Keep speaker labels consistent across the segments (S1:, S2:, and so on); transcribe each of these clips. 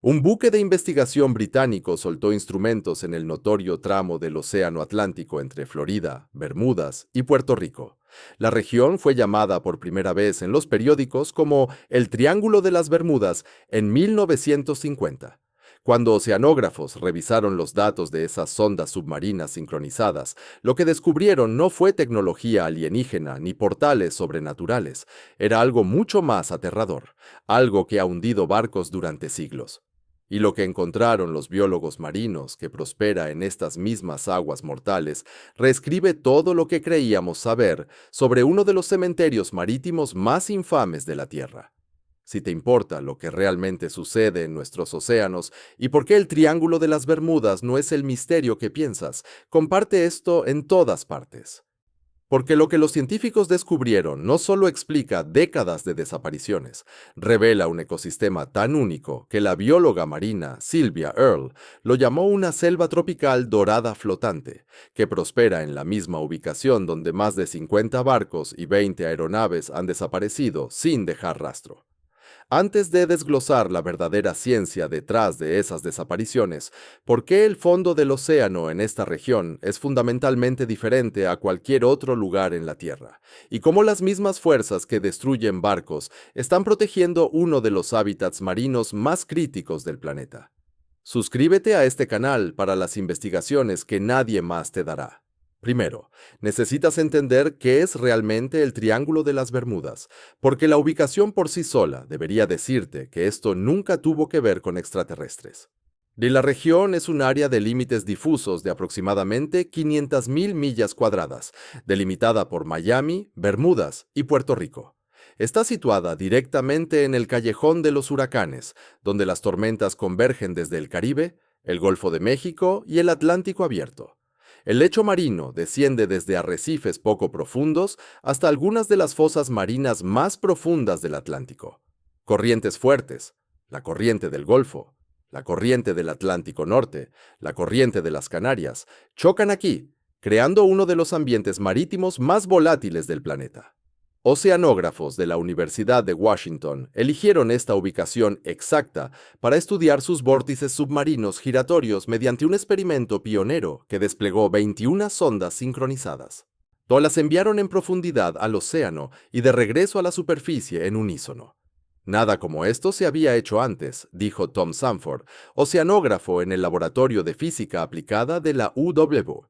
S1: Un buque de investigación británico soltó instrumentos en el notorio tramo del Océano Atlántico entre Florida, Bermudas y Puerto Rico. La región fue llamada por primera vez en los periódicos como el Triángulo de las Bermudas en 1950. Cuando oceanógrafos revisaron los datos de esas sondas submarinas sincronizadas, lo que descubrieron no fue tecnología alienígena ni portales sobrenaturales, era algo mucho más aterrador, algo que ha hundido barcos durante siglos. Y lo que encontraron los biólogos marinos que prospera en estas mismas aguas mortales reescribe todo lo que creíamos saber sobre uno de los cementerios marítimos más infames de la Tierra. Si te importa lo que realmente sucede en nuestros océanos y por qué el Triángulo de las Bermudas no es el misterio que piensas, comparte esto en todas partes. Porque lo que los científicos descubrieron no solo explica décadas de desapariciones, revela un ecosistema tan único que la bióloga marina Sylvia Earle lo llamó una selva tropical dorada flotante, que prospera en la misma ubicación donde más de 50 barcos y 20 aeronaves han desaparecido sin dejar rastro. Antes de desglosar la verdadera ciencia detrás de esas desapariciones, ¿por qué el fondo del océano en esta región es fundamentalmente diferente a cualquier otro lugar en la Tierra? ¿Y cómo las mismas fuerzas que destruyen barcos están protegiendo uno de los hábitats marinos más críticos del planeta? Suscríbete a este canal para las investigaciones que nadie más te dará. Primero, necesitas entender qué es realmente el Triángulo de las Bermudas, porque la ubicación por sí sola debería decirte que esto nunca tuvo que ver con extraterrestres. Y la región es un área de límites difusos de aproximadamente 500.000 millas cuadradas, delimitada por Miami, Bermudas y Puerto Rico. Está situada directamente en el callejón de los huracanes, donde las tormentas convergen desde el Caribe, el Golfo de México y el Atlántico abierto. El lecho marino desciende desde arrecifes poco profundos hasta algunas de las fosas marinas más profundas del Atlántico. Corrientes fuertes, la corriente del Golfo, la corriente del Atlántico Norte, la corriente de las Canarias, chocan aquí, creando uno de los ambientes marítimos más volátiles del planeta. Oceanógrafos de la Universidad de Washington eligieron esta ubicación exacta para estudiar sus vórtices submarinos giratorios mediante un experimento pionero que desplegó 21 sondas sincronizadas. Todas las enviaron en profundidad al océano y de regreso a la superficie en unísono. Nada como esto se había hecho antes, dijo Tom Sanford, oceanógrafo en el Laboratorio de Física Aplicada de la UW.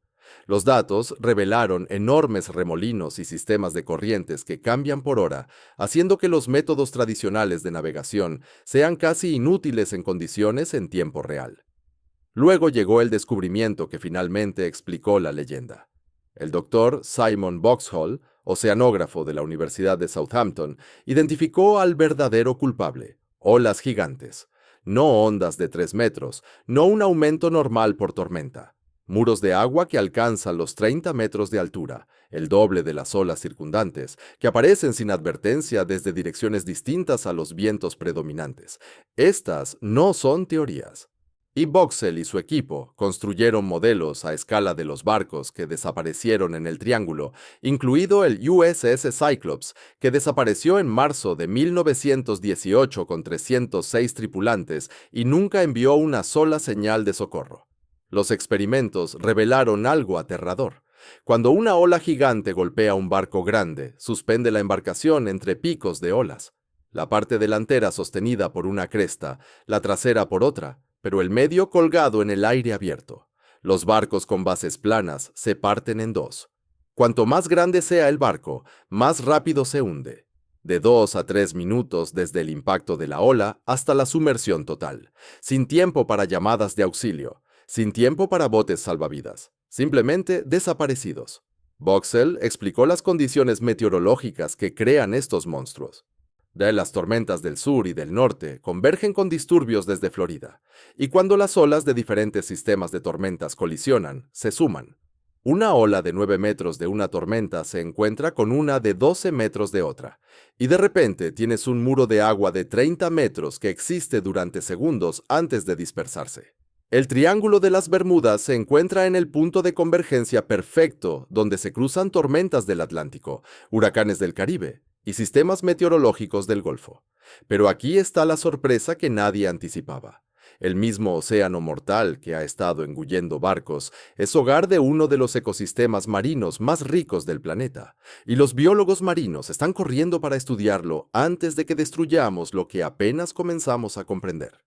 S1: Los datos revelaron enormes remolinos y sistemas de corrientes que cambian por hora, haciendo que los métodos tradicionales de navegación sean casi inútiles en condiciones en tiempo real. Luego llegó el descubrimiento que finalmente explicó la leyenda. El doctor Simon Boxhall, oceanógrafo de la Universidad de Southampton, identificó al verdadero culpable: olas gigantes. No ondas de 3 metros, no un aumento normal por tormenta. Muros de agua que alcanzan los 30 metros de altura, el doble de las olas circundantes, que aparecen sin advertencia desde direcciones distintas a los vientos predominantes. Estas no son teorías. Y Boxell y su equipo construyeron modelos a escala de los barcos que desaparecieron en el Triángulo, incluido el USS Cyclops, que desapareció en marzo de 1918 con 306 tripulantes y nunca envió una sola señal de socorro. Los experimentos revelaron algo aterrador. Cuando una ola gigante golpea un barco grande, suspende la embarcación entre picos de olas. La parte delantera sostenida por una cresta, la trasera por otra, pero el medio colgado en el aire abierto. Los barcos con bases planas se parten en dos. Cuanto más grande sea el barco, más rápido se hunde. De 2 a 3 minutos desde el impacto de la ola hasta la sumersión total, sin tiempo para llamadas de auxilio. Sin tiempo para botes salvavidas, simplemente desaparecidos. Boxell explicó las condiciones meteorológicas que crean estos monstruos. De las tormentas del sur y del norte convergen con disturbios desde Florida, y cuando las olas de diferentes sistemas de tormentas colisionan, se suman. Una ola de 9 metros de una tormenta se encuentra con una de 12 metros de otra, y de repente tienes un muro de agua de 30 metros que existe durante segundos antes de dispersarse. El Triángulo de las Bermudas se encuentra en el punto de convergencia perfecto donde se cruzan tormentas del Atlántico, huracanes del Caribe y sistemas meteorológicos del Golfo. Pero aquí está la sorpresa que nadie anticipaba. El mismo océano mortal que ha estado engullendo barcos es hogar de uno de los ecosistemas marinos más ricos del planeta, y los biólogos marinos están corriendo para estudiarlo antes de que destruyamos lo que apenas comenzamos a comprender.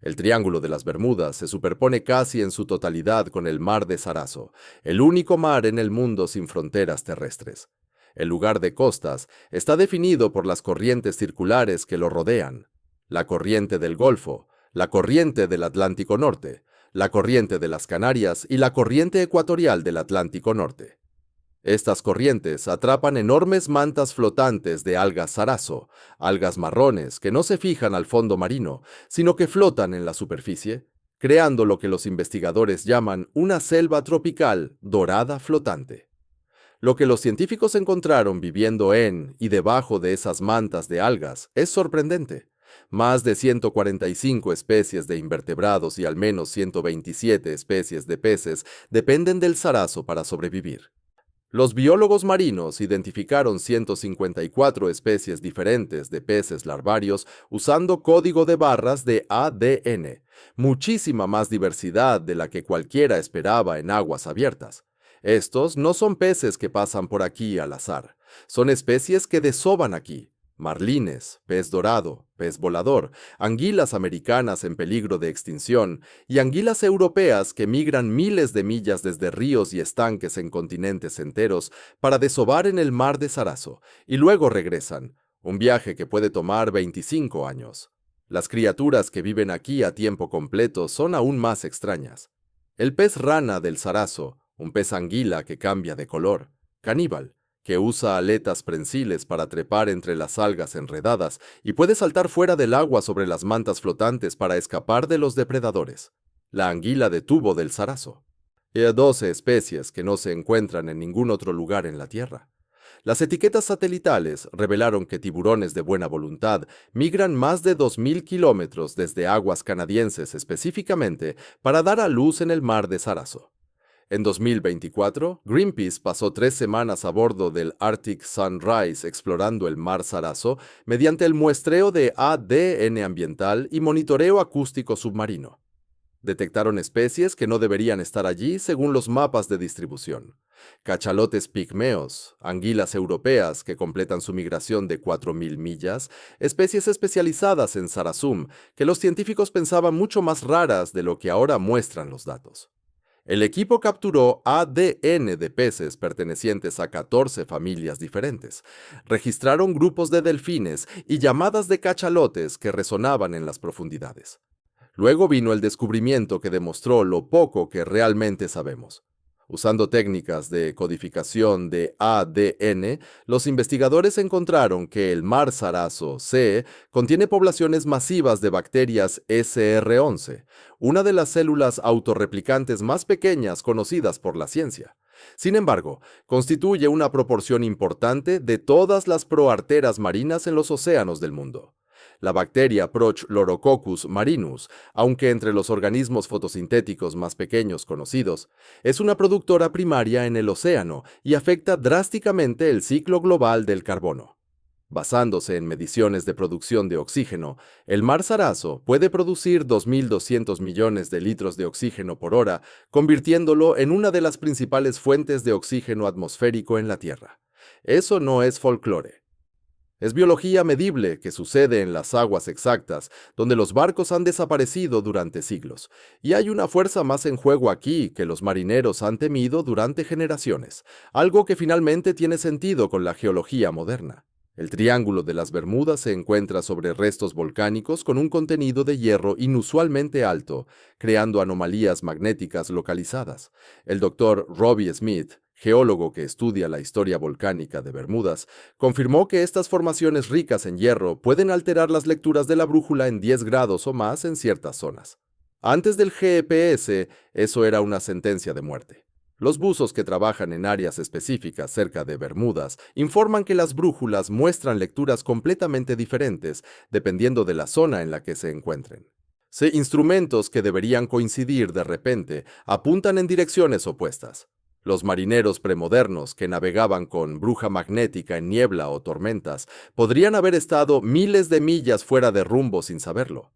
S1: El Triángulo de las Bermudas se superpone casi en su totalidad con el Mar de Sargasso, el único mar en el mundo sin fronteras terrestres. El lugar de costas está definido por las corrientes circulares que lo rodean: la corriente del Golfo, la corriente del Atlántico Norte, la corriente de las Canarias y la corriente ecuatorial del Atlántico Norte. Estas corrientes atrapan enormes mantas flotantes de algas Sargasso, algas marrones que no se fijan al fondo marino, sino que flotan en la superficie, creando lo que los investigadores llaman una selva tropical dorada flotante. Lo que los científicos encontraron viviendo en y debajo de esas mantas de algas es sorprendente. Más de 145 especies de invertebrados y al menos 127 especies de peces dependen del Sargasso para sobrevivir. Los biólogos marinos identificaron 154 especies diferentes de peces larvarios usando código de barras de ADN, muchísima más diversidad de la que cualquiera esperaba en aguas abiertas. Estos no son peces que pasan por aquí al azar, son especies que desovan aquí: marlines, pez dorado, pez volador, anguilas americanas en peligro de extinción y anguilas europeas que migran miles de millas desde ríos y estanques en continentes enteros para desovar en el mar de Sargasso y luego regresan, un viaje que puede tomar 25 años. Las criaturas que viven aquí a tiempo completo son aún más extrañas. El pez rana del Sargasso, un pez anguila que cambia de color, caníbal, que usa aletas prensiles para trepar entre las algas enredadas y puede saltar fuera del agua sobre las mantas flotantes para escapar de los depredadores. La anguila de tubo del Sargasso. Y 12 especies que no se encuentran en ningún otro lugar en la Tierra. Las etiquetas satelitales revelaron que tiburones de buena voluntad migran más de 2.000 kilómetros desde aguas canadienses específicamente para dar a luz en el mar de Sargasso. En 2024, Greenpeace pasó 3 semanas a bordo del Arctic Sunrise explorando el mar Sargasso mediante el muestreo de ADN ambiental y monitoreo acústico submarino. Detectaron especies que no deberían estar allí según los mapas de distribución: cachalotes pigmeos, anguilas europeas que completan su migración de 4.000 millas, especies especializadas en Sargassum que los científicos pensaban mucho más raras de lo que ahora muestran los datos. El equipo capturó ADN de peces pertenecientes a 14 familias diferentes. Registraron grupos de delfines y llamadas de cachalotes que resonaban en las profundidades. Luego vino el descubrimiento que demostró lo poco que realmente sabemos. Usando técnicas de codificación de ADN, los investigadores encontraron que el mar Sargasso C contiene poblaciones masivas de bacterias SR11, una de las células autorreplicantes más pequeñas conocidas por la ciencia. Sin embargo, constituye una proporción importante de todas las proarteras marinas en los océanos del mundo. La bacteria Prochlorococcus marinus, aunque entre los organismos fotosintéticos más pequeños conocidos, es una productora primaria en el océano y afecta drásticamente el ciclo global del carbono. Basándose en mediciones de producción de oxígeno, el mar Sargasso puede producir 2.200 millones de litros de oxígeno por hora, convirtiéndolo en una de las principales fuentes de oxígeno atmosférico en la Tierra. Eso no es folclore. Es biología medible que sucede en las aguas exactas, donde los barcos han desaparecido durante siglos, y hay una fuerza más en juego aquí que los marineros han temido durante generaciones, algo que finalmente tiene sentido con la geología moderna. El Triángulo de las Bermudas se encuentra sobre restos volcánicos con un contenido de hierro inusualmente alto, creando anomalías magnéticas localizadas. El Dr. Robbie Smith, geólogo que estudia la historia volcánica de Bermudas, confirmó que estas formaciones ricas en hierro pueden alterar las lecturas de la brújula en 10 grados o más en ciertas zonas. Antes del GPS, eso era una sentencia de muerte. Los buzos que trabajan en áreas específicas cerca de Bermudas informan que las brújulas muestran lecturas completamente diferentes dependiendo de la zona en la que se encuentren. Instrumentos que deberían coincidir de repente apuntan en direcciones opuestas. Los marineros premodernos que navegaban con bruja magnética en niebla o tormentas podrían haber estado miles de millas fuera de rumbo sin saberlo.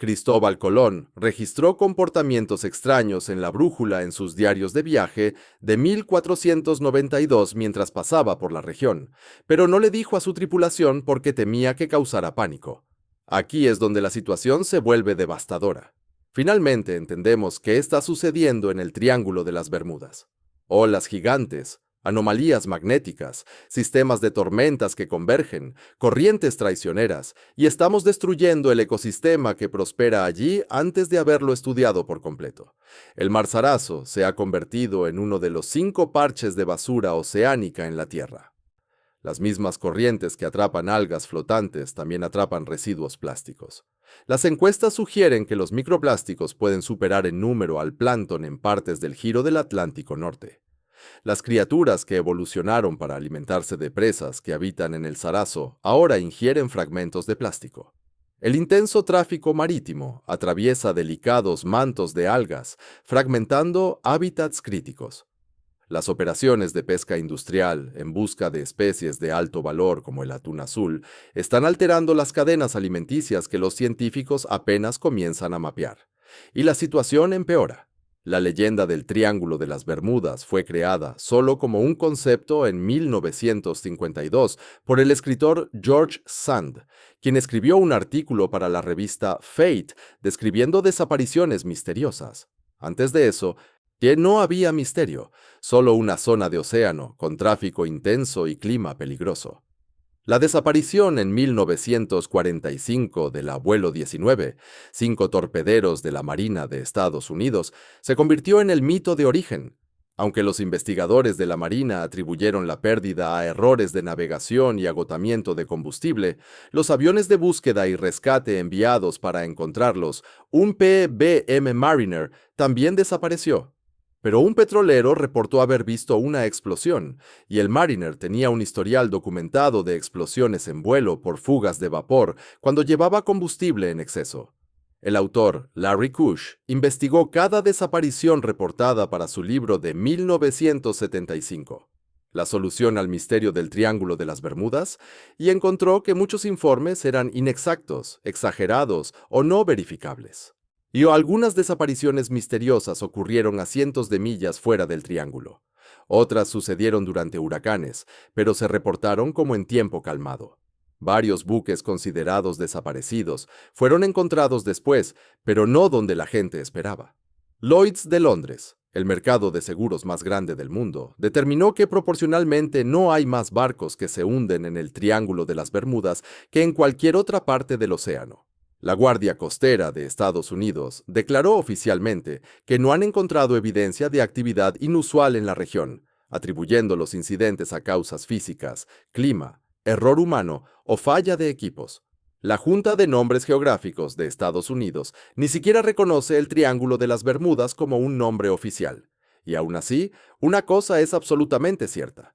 S1: Cristóbal Colón registró comportamientos extraños en la brújula en sus diarios de viaje de 1492 mientras pasaba por la región, pero no le dijo a su tripulación porque temía que causara pánico. Aquí es donde la situación se vuelve devastadora. Finalmente entendemos qué está sucediendo en el Triángulo de las Bermudas. Olas gigantes, anomalías magnéticas, sistemas de tormentas que convergen, corrientes traicioneras, y estamos destruyendo el ecosistema que prospera allí antes de haberlo estudiado por completo. El Mar Sargasso se ha convertido en uno de los 5 parches de basura oceánica en la Tierra. Las mismas corrientes que atrapan algas flotantes también atrapan residuos plásticos. Las encuestas sugieren que los microplásticos pueden superar en número al plancton en partes del giro del Atlántico Norte. Las criaturas que evolucionaron para alimentarse de presas que habitan en el Sargasso ahora ingieren fragmentos de plástico. El intenso tráfico marítimo atraviesa delicados mantos de algas, fragmentando hábitats críticos. Las operaciones de pesca industrial en busca de especies de alto valor como el atún azul están alterando las cadenas alimenticias que los científicos apenas comienzan a mapear. Y la situación empeora. La leyenda del Triángulo de las Bermudas fue creada solo como un concepto en 1952 por el escritor George Sand, quien escribió un artículo para la revista Fate describiendo desapariciones misteriosas. Antes de eso, que no había misterio, solo una zona de océano con tráfico intenso y clima peligroso. La desaparición en 1945 del Abuelo 19, 5 torpederos de la Marina de Estados Unidos, se convirtió en el mito de origen. Aunque los investigadores de la Marina atribuyeron la pérdida a errores de navegación y agotamiento de combustible, los aviones de búsqueda y rescate enviados para encontrarlos, un PBM Mariner, también desapareció. Pero un petrolero reportó haber visto una explosión, y el Mariner tenía un historial documentado de explosiones en vuelo por fugas de vapor cuando llevaba combustible en exceso. El autor, Larry Kush, investigó cada desaparición reportada para su libro de 1975, La solución al misterio del Triángulo de las Bermudas, y encontró que muchos informes eran inexactos, exagerados o no verificables. Y algunas desapariciones misteriosas ocurrieron a cientos de millas fuera del triángulo. Otras sucedieron durante huracanes, pero se reportaron como en tiempo calmado. Varios buques considerados desaparecidos fueron encontrados después, pero no donde la gente esperaba. Lloyd's de Londres, el mercado de seguros más grande del mundo, determinó que proporcionalmente no hay más barcos que se hunden en el Triángulo de las Bermudas que en cualquier otra parte del océano. La Guardia Costera de Estados Unidos declaró oficialmente que no han encontrado evidencia de actividad inusual en la región, atribuyendo los incidentes a causas físicas, clima, error humano o falla de equipos. La Junta de Nombres Geográficos de Estados Unidos ni siquiera reconoce el Triángulo de las Bermudas como un nombre oficial. Y aún así, una cosa es absolutamente cierta.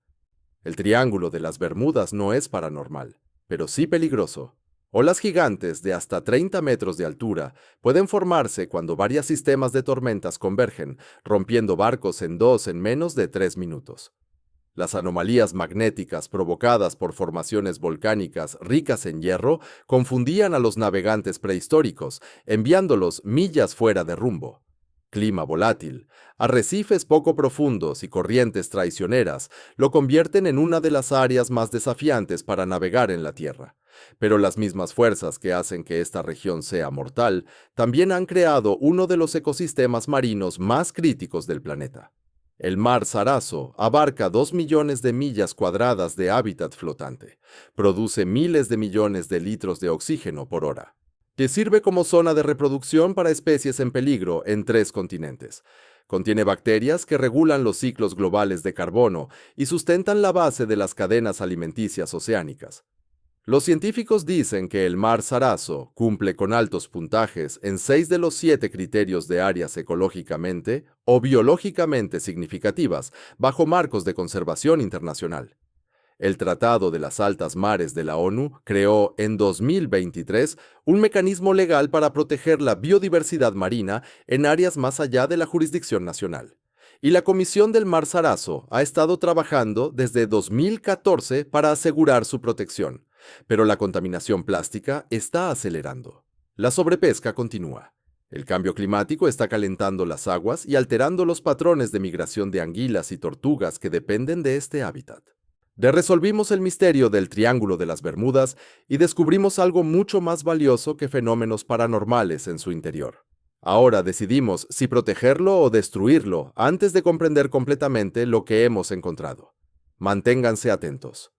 S1: El Triángulo de las Bermudas no es paranormal, pero sí peligroso. Olas gigantes de hasta 30 metros de altura pueden formarse cuando varios sistemas de tormentas convergen, rompiendo barcos en dos en menos de 3 minutos. Las anomalías magnéticas provocadas por formaciones volcánicas ricas en hierro confundían a los navegantes prehistóricos, enviándolos millas fuera de rumbo. Clima volátil, arrecifes poco profundos y corrientes traicioneras lo convierten en una de las áreas más desafiantes para navegar en la Tierra. Pero las mismas fuerzas que hacen que esta región sea mortal también han creado uno de los ecosistemas marinos más críticos del planeta. El Mar Sargasso abarca 2 millones de millas cuadradas de hábitat flotante, produce miles de millones de litros de oxígeno por hora, que sirve como zona de reproducción para especies en peligro en 3 continentes. Contiene bacterias que regulan los ciclos globales de carbono y sustentan la base de las cadenas alimenticias oceánicas. Los científicos dicen que el Mar Sargasso cumple con altos puntajes en 6 de los 7 criterios de áreas ecológicamente o biológicamente significativas bajo marcos de conservación internacional. El Tratado de las Altas Mares de la ONU creó en 2023 un mecanismo legal para proteger la biodiversidad marina en áreas más allá de la jurisdicción nacional. Y la Comisión del Mar Sargasso ha estado trabajando desde 2014 para asegurar su protección. Pero la contaminación plástica está acelerando. La sobrepesca continúa. El cambio climático está calentando las aguas y alterando los patrones de migración de anguilas y tortugas que dependen de este hábitat. Resolvimos el misterio del Triángulo de las Bermudas y descubrimos algo mucho más valioso que fenómenos paranormales en su interior. Ahora decidimos si protegerlo o destruirlo antes de comprender completamente lo que hemos encontrado. Manténganse atentos.